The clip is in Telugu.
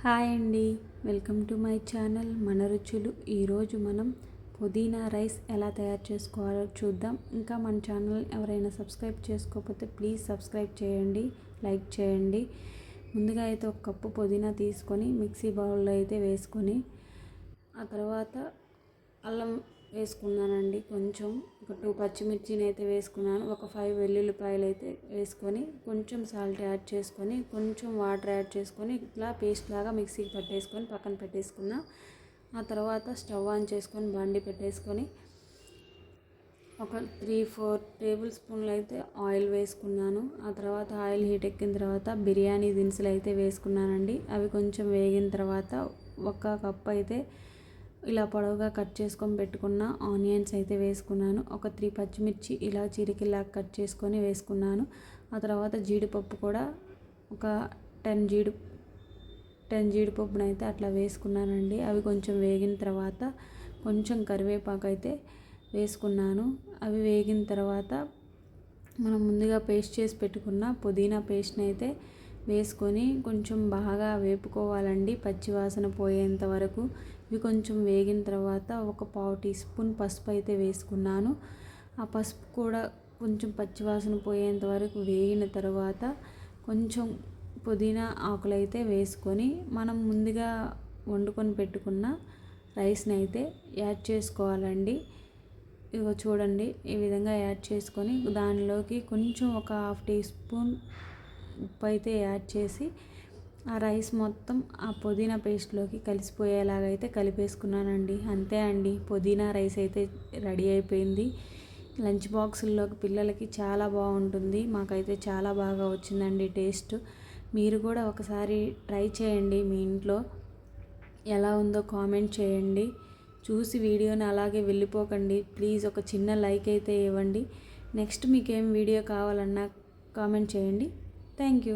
హాయ్ అండి, వెల్కమ్ టు మై ఛానల్ మన రుచులు. ఈరోజు మనం పుదీనా రైస్ ఎలా తయారు చేసుకోవాలో చూద్దాం. ఇంకా మన ఛానల్ ఎవరైనా సబ్స్క్రైబ్ చేసుకోకపోతే ప్లీజ్ సబ్స్క్రైబ్ చేయండి, లైక్ చేయండి. ముందుగా అయితే ఒక కప్పు పుదీనా తీసుకొని మిక్సీ బౌల్లో అయితే వేసుకొని ఆ తర్వాత అల్లం వేసుకున్నానండి. కొంచెం ఒక 2 పచ్చిమిర్చిని అయితే వేసుకున్నాను. ఒక 5 వెల్లుల్లిపాయలు అయితే వేసుకొని కొంచెం సాల్ట్ యాడ్ చేసుకొని కొంచెం వాటర్ యాడ్ చేసుకొని ఇట్లా పేస్ట్ లాగా మిక్సీకి పట్టేసుకొని పక్కన పెట్టేసుకున్నా. ఆ తర్వాత స్టవ్ ఆన్ చేసుకొని బండి పెట్టేసుకొని ఒక 3-4 టేబుల్ స్పూన్లు అయితే ఆయిల్ వేసుకున్నాను. ఆ తర్వాత ఆయిల్ హీట్ ఎక్కిన తర్వాత బిర్యానీ దినుసులు అయితే వేసుకున్నానండి. అవి కొంచెం వేగిన తర్వాత ఒక కప్ అయితే ఇలా పొడవుగా కట్ చేసుకొని పెట్టుకున్న ఆనియన్స్ అయితే వేసుకున్నాను. ఒక 3 పచ్చిమిర్చి ఇలా చిరికిలా కట్ చేసుకొని వేసుకున్నాను. ఆ తర్వాత జీడిపప్పు కూడా ఒక 10 జీడిపప్పును అయితే అట్లా వేసుకున్నానండి. అవి కొంచెం వేగిన తర్వాత కొంచెం కరివేపాకు అయితే వేసుకున్నాను. అవి వేగిన తర్వాత మనం ముందుగా పేస్ట్ చేసి పెట్టుకున్న పుదీనా పేస్ట్ని అయితే వేసుకొని కొంచెం బాగా వేపుకోవాలండి, పచ్చి వాసన పోయేంత వరకు. ఇవి కొంచెం వేగిన తర్వాత ఒక 1/2 టీ స్పూన్ పసుపు అయితే వేసుకున్నాను. ఆ పసుపు కూడా కొంచెం పచ్చి వాసన పోయేంత వరకు వేగిన తర్వాత కొంచెం పుదీనా ఆకులు అయితే వేసుకొని మనం ముందుగా వండుకొని పెట్టుకున్న రైస్ని అయితే యాడ్ చేసుకోవాలండి. ఇదిగో చూడండి, ఈ విధంగా యాడ్ చేసుకొని దానిలోకి కొంచెం ఒక 1/2 టీ స్పూన్ ఉప్పు అయితే యాడ్ చేసి ఆ రైస్ మొత్తం ఆ పుదీనా పేస్ట్లోకి కలిసిపోయేలాగైతే కలిపేసుకున్నానండి. అంతే అండి, పుదీనా రైస్ అయితే రెడీ అయిపోయింది. లంచ్ బాక్సుల్లోకి పిల్లలకి చాలా బాగుంటుంది. మాకైతే చాలా బాగా వచ్చిందండి టేస్ట్. మీరు కూడా ఒకసారి ట్రై చేయండి మీ ఇంట్లో. ఎలా ఉందో కామెంట్ చేయండి. చూసి వీడియోని అలాగే వెళ్ళిపోకండి. ప్లీజ్ ఒక చిన్న లైక్ అయితే ఇవ్వండి. నెక్స్ట్ మీకేం వీడియో కావాలన్నా కామెంట్ చేయండి. Thank you.